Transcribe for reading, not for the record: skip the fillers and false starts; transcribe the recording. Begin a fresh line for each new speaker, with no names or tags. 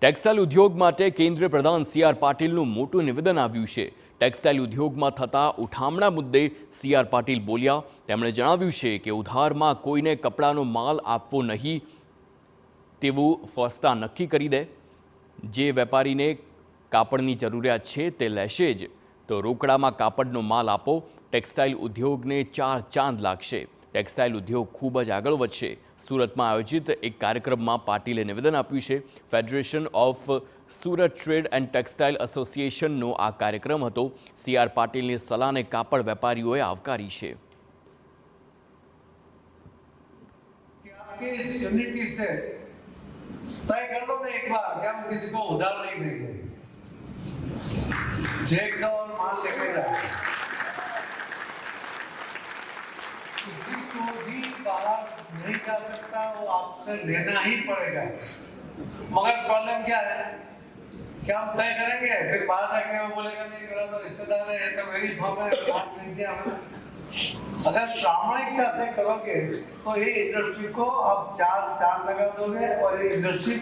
Textile ઉદ્યોગ માટે કેન્દ્રીય પ્રધાન સી.આર. પાટીલનું મોટું નિવેદન આવ્યું છે. ટેક્સટાઇલ ઉદ્યોગમાં થતા ઉઠામણા મુદ્દે સી.આર. પાટીલ બોલ્યા. તેમણે જણાવ્યું છે કે ઉધારમાં કોઈને કપડાનો માલ આપવો નહીં તેવું ફસ્તા નક્કી કરી દે. જે વેપારીને કાપડની જરૂરિયાત છે તે લેશે જ, તો રોકડામાં કાપડનો માલ આપો. ટેક્સટાઇલ ઉદ્યોગને 4 ચાંદ લાગશે. ટેક્સટાઇલ ઉદ્યોગ ખૂબ જ આગળ વધશે. સુરતમાં આયોજિત એક કાર્યક્રમમાં પાટીલે નિવેદન આપ્યું છે. Federation of Surat trade and textile એસોસિએશનનો આ કાર્યક્રમ હતો. સી.આર. પાટીલની સલાહને કાપડ વેપારીઓએ આવકારી છે.
इस यूनिटी से तय कर लो ना एक बार कि हम किसी को उधार नहीं देंगे, चेक दो और माल लेके जाओ। किसी को भी बाहर नहीं जा सकता, वो आपसे लेना ही पड़ेगा। मगर प्रॉब्लम क्या है कि हम तय करेंगे, फिर बाहर जाके वो बोलेगा नहीं मेरा तो रिश्तेदार है, ये तो मेरी फर्म है, बात नहीं किया हमने। अगर प्रामाणिकता से करोगे तो ये इंडस्ट्री को आप 4 चांद लगा दोगे और ये इंडस्ट्री